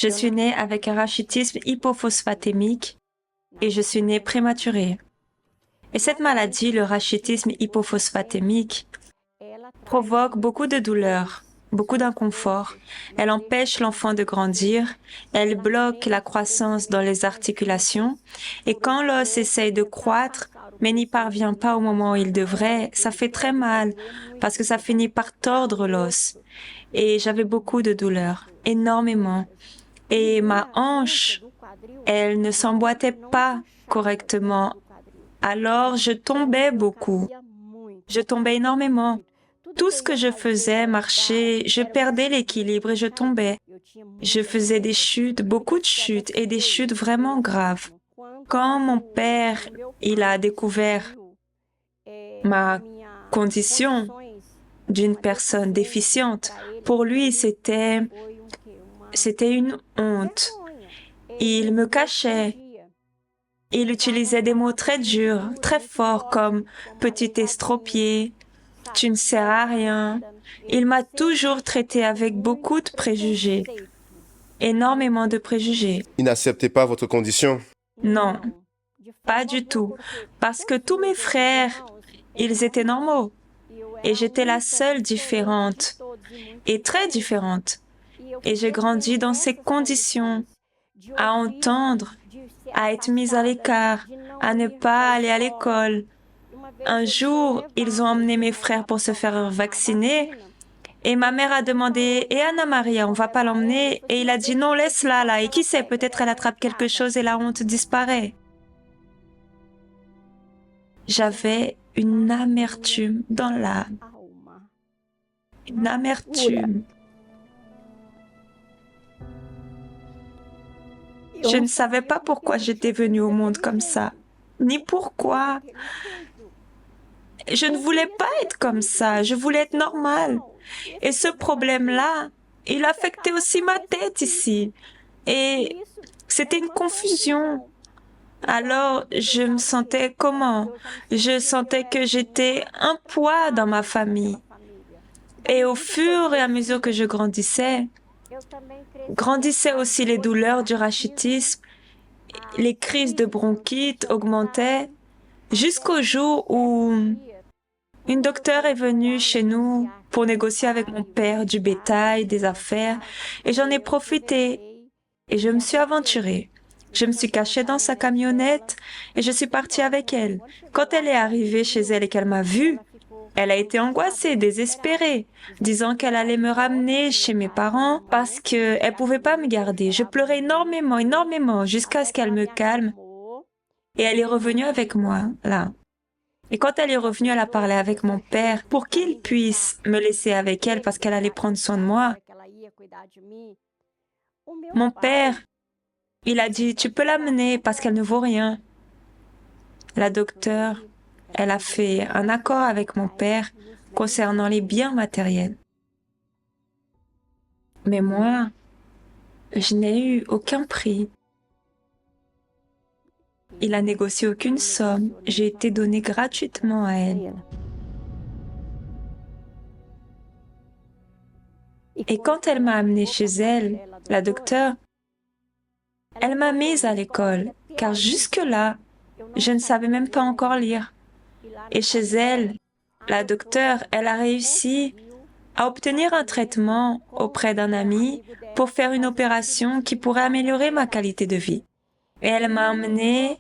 Je suis née avec un rachitisme hypophosphatémique et je suis née prématurée. Et cette maladie, le rachitisme hypophosphatémique, provoque beaucoup de douleurs, beaucoup d'inconfort. Elle empêche l'enfant de grandir, elle bloque la croissance dans les articulations et quand l'os essaye de croître, mais n'y parvient pas au moment où il devrait, ça fait très mal parce que ça finit par tordre l'os. Et j'avais beaucoup de douleurs, énormément. Et ma hanche, elle ne s'emboîtait pas correctement. Alors je tombais beaucoup. Je tombais énormément. Tout ce que je faisais, marcher, je perdais l'équilibre et je tombais. Je faisais des chutes, beaucoup de chutes et des chutes vraiment graves. Quand mon père, il a découvert ma condition d'une personne déficiente, pour lui, c'était une honte. Il me cachait. Il utilisait des mots très durs, très forts comme petit estropié, tu ne sers à rien. Il m'a toujours traité avec beaucoup de préjugés, énormément de préjugés. Il n'acceptait pas votre condition. Non, pas du tout, parce que tous mes frères, ils étaient normaux et j'étais la seule différente et très différente. Et j'ai grandi dans ces conditions, à entendre, à être mise à l'écart, à ne pas aller à l'école. Un jour, ils ont emmené mes frères pour se faire vacciner et ma mère a demandé « Et Anna Maria, on va pas l'emmener ?» Et il a dit « Non, laisse-la là. Et qui sait, peut-être elle attrape quelque chose et la honte disparaît. » J'avais une amertume dans l'âme. Une amertume. Je ne savais pas pourquoi j'étais venue au monde comme ça, ni pourquoi. Je ne voulais pas être comme ça, je voulais être normale. Et ce problème-là, il affectait aussi ma tête ici. Et c'était une confusion. Alors, je me sentais comment? Je sentais que j'étais un poids dans ma famille. Et au fur et à mesure que je grandissaient aussi les douleurs du rachitisme, les crises de bronchite augmentaient, jusqu'au jour où une docteure est venue chez nous pour négocier avec mon père du bétail, des affaires, et j'en ai profité et je me suis aventurée. Je me suis cachée dans sa camionnette et je suis partie avec elle. Quand elle est arrivée chez elle et qu'elle m'a vue, elle a été angoissée, désespérée, disant qu'elle allait me ramener chez mes parents parce qu'elle pouvait pas me garder. Je pleurais énormément, énormément, jusqu'à ce qu'elle me calme. Et elle est revenue avec moi, là. Et quand elle est revenue, elle a parlé avec mon père pour qu'il puisse me laisser avec elle parce qu'elle allait prendre soin de moi. Mon père, il a dit, tu peux l'amener parce qu'elle ne vaut rien. La docteure, elle a fait un accord avec mon père concernant les biens matériels. Mais moi, je n'ai eu aucun prix. Il a négocié aucune somme. J'ai été donnée gratuitement à elle. Et quand elle m'a amenée chez elle, la docteure, elle m'a mise à l'école, car jusque-là, je ne savais même pas encore lire. Et chez elle, la docteure, elle a réussi à obtenir un traitement auprès d'un ami pour faire une opération qui pourrait améliorer ma qualité de vie. Et elle m'a amenée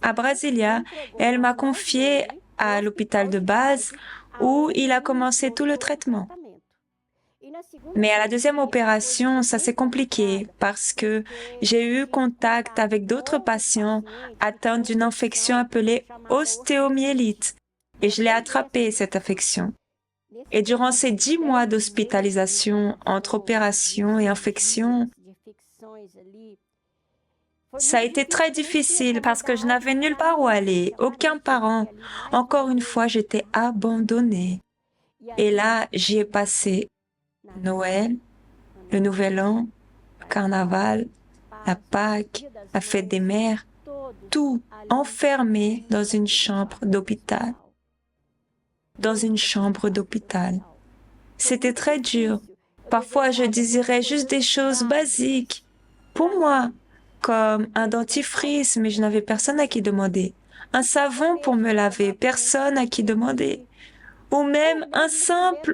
à Brasilia et elle m'a confiée à l'hôpital de base où il a commencé tout le traitement. Mais à la deuxième opération, ça s'est compliqué parce que j'ai eu contact avec d'autres patients atteints d'une infection appelée ostéomyélite et je l'ai attrapée, cette infection. Et durant ces 10 mois d'hospitalisation entre opération et infection, ça a été très difficile parce que je n'avais nulle part où aller, aucun parent. Encore une fois, j'étais abandonnée. Et là, j'y ai passé Noël, le Nouvel An, le Carnaval, la Pâque, la fête des mères, tout enfermé dans une chambre d'hôpital. Dans une chambre d'hôpital. C'était très dur Parfois, je désirais juste des choses basiques pour moi, comme un dentifrice, mais je n'avais personne à qui demander. Un savon pour me laver, personne à qui demander. Ou même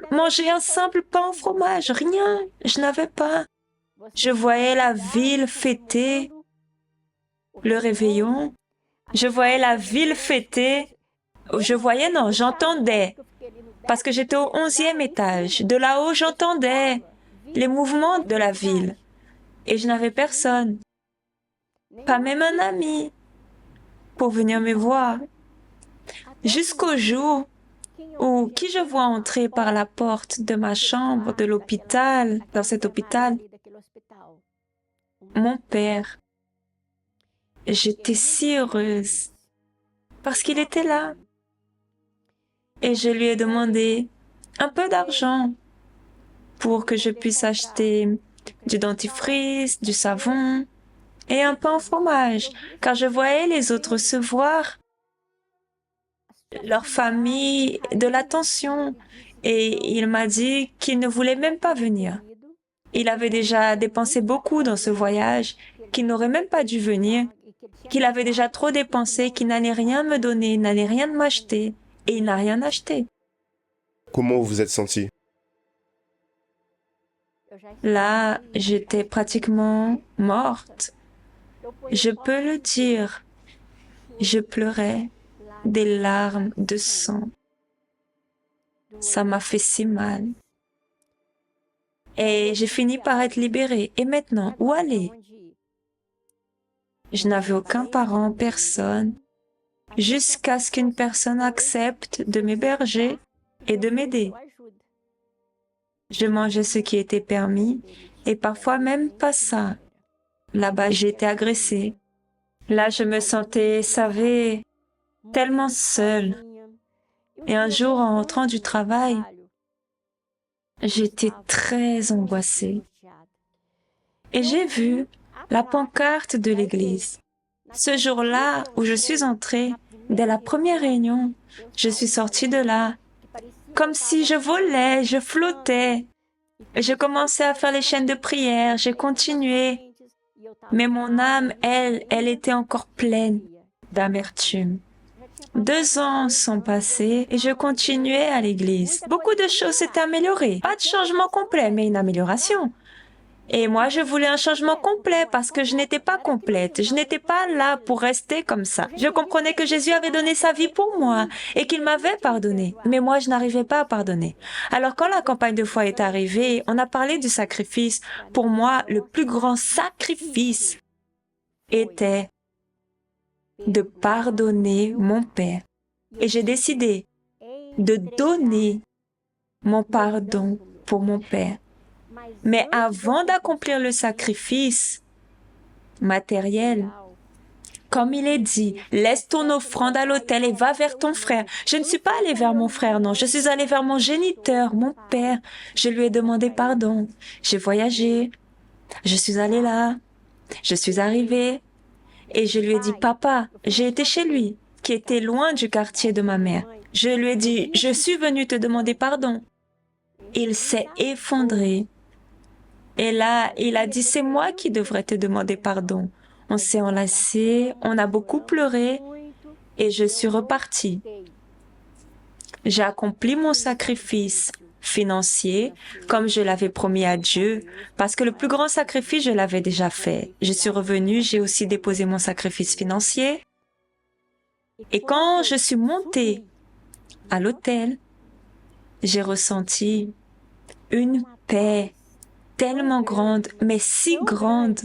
manger un simple pain au fromage, rien, je n'avais pas. Je voyais la ville fêter le réveillon. Je voyais la ville fêter. Non, j'entendais. Parce que j'étais au 11e étage. De là-haut, j'entendais les mouvements de la ville. Et je n'avais personne. Pas même un ami pour venir me voir. Jusqu'au jour où qui je vois entrer par la porte de ma chambre de l'hôpital, dans cet hôpital? Mon père. J'étais si heureuse parce qu'il était là. Et je lui ai demandé un peu d'argent pour que je puisse acheter du dentifrice, du savon et un pain au fromage, car je voyais les autres recevoir leur famille de l'attention. Et il m'a dit qu'il ne voulait même pas venir. Il avait déjà dépensé beaucoup dans ce voyage, qu'il n'aurait même pas dû venir, qu'il avait déjà trop dépensé, qu'il n'allait rien me donner, il n'allait rien m'acheter, et il n'a rien acheté. Comment vous vous êtes senti? Là, j'étais pratiquement morte. Je peux le dire. Je pleurais des larmes de sang. Ça m'a fait si mal. Et j'ai fini par être libérée. Et maintenant, où aller? Je n'avais aucun parent, personne, jusqu'à ce qu'une personne accepte de m'héberger et de m'aider. Je mangeais ce qui était permis et parfois même pas ça. Là-bas, j'ai été agressée. Là, je me sentais, savez, tellement seule. Et un jour, en rentrant du travail, j'étais très angoissée. Et j'ai vu la pancarte de l'église. Ce jour-là où je suis entrée, dès la première réunion, je suis sortie de là, comme si je volais, je flottais. Je commençais à faire les chaînes de prière, j'ai continué. Mais mon âme, elle était encore pleine d'amertume. 2 ans sont passés et je continuais à l'église. Beaucoup de choses s'étaient améliorées. Pas de changement complet, mais une amélioration. Et moi, je voulais un changement complet parce que je n'étais pas complète. Je n'étais pas là pour rester comme ça. Je comprenais que Jésus avait donné sa vie pour moi et qu'il m'avait pardonné. Mais moi, je n'arrivais pas à pardonner. Alors, quand la campagne de foi est arrivée, on a parlé du sacrifice. Pour moi, le plus grand sacrifice était de pardonner mon père. Et j'ai décidé de donner mon pardon pour mon père. Mais avant d'accomplir le sacrifice matériel, comme il est dit, laisse ton offrande à l'autel et va vers ton frère. Je ne suis pas allée vers mon frère, non. Je suis allée vers mon géniteur, mon père. Je lui ai demandé pardon. J'ai voyagé. Je suis allée là. Je suis arrivée. Et je lui ai dit, papa, j'ai été chez lui, qui était loin du quartier de ma mère. Je lui ai dit, je suis venue te demander pardon. Il s'est effondré. Et là, il a dit, c'est moi qui devrais te demander pardon. On s'est enlacés, on a beaucoup pleuré et je suis repartie. J'ai accompli mon sacrifice financier comme je l'avais promis à Dieu parce que le plus grand sacrifice, je l'avais déjà fait. Je suis revenue, j'ai aussi déposé mon sacrifice financier. Et quand je suis montée à l'hôtel, j'ai ressenti une paix tellement grande, mais si grande,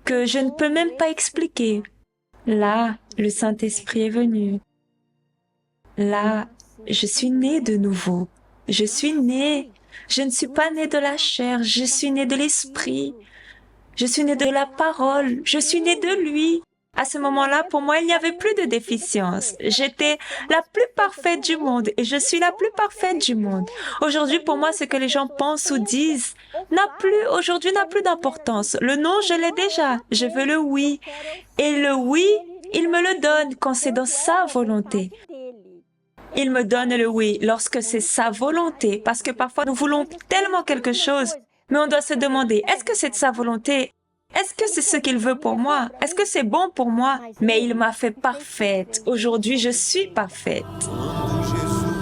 que je ne peux même pas expliquer. Là, le Saint-Esprit est venu. Là, je suis née de nouveau. Je suis née. Je ne suis pas née de la chair, je suis née de l'Esprit. Je suis née de la parole, je suis née de lui. À ce moment-là, pour moi, il n'y avait plus de déficience. J'étais la plus parfaite du monde et je suis la plus parfaite du monde. Aujourd'hui, pour moi, ce que les gens pensent ou disent aujourd'hui n'a plus d'importance. Le non, je l'ai déjà. Je veux le oui. Et le oui, il me le donne quand c'est dans sa volonté. Il me donne le oui lorsque c'est sa volonté, parce que parfois nous voulons tellement quelque chose, mais on doit se demander, est-ce que c'est de sa volonté? Est-ce que c'est ce qu'il veut pour moi? Est-ce que c'est bon pour moi? Mais il m'a fait parfaite. Aujourd'hui, je suis parfaite. Quando Jesus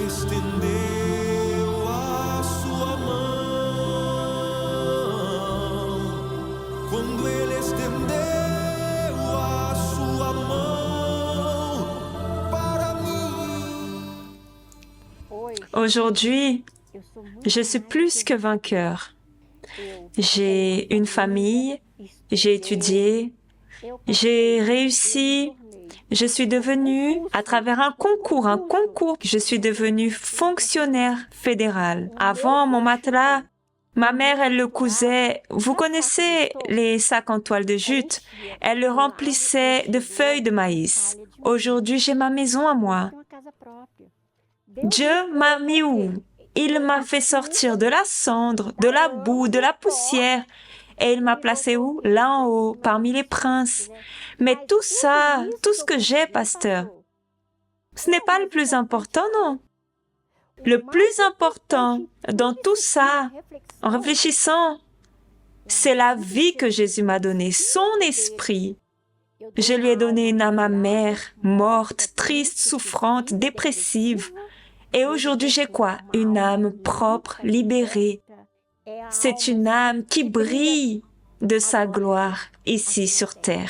estendeu a sua mão, quando ele estendeu a sua mão para mim. Aujourd'hui, je suis plus que vainqueur. J'ai une famille, j'ai étudié, j'ai réussi, je suis devenue, à travers un concours, je suis devenue fonctionnaire fédéral. Avant, mon matelas, ma mère, elle le cousait. Vous connaissez les sacs en toile de jute? Elle le remplissait de feuilles de maïs. Aujourd'hui, j'ai ma maison à moi. Dieu m'a mis où? Il m'a fait sortir de la cendre, de la boue, de la poussière. Et il m'a placé où? Là en haut, parmi les princes. Mais tout ça, tout ce que j'ai, pasteur, ce n'est pas le plus important, non? Le plus important dans tout ça, en réfléchissant, c'est la vie que Jésus m'a donnée, son esprit. Je lui ai donné une âme amère, morte, triste, souffrante, dépressive. Et aujourd'hui, j'ai quoi? Une âme propre, libérée. C'est une âme qui brille de sa gloire ici sur terre.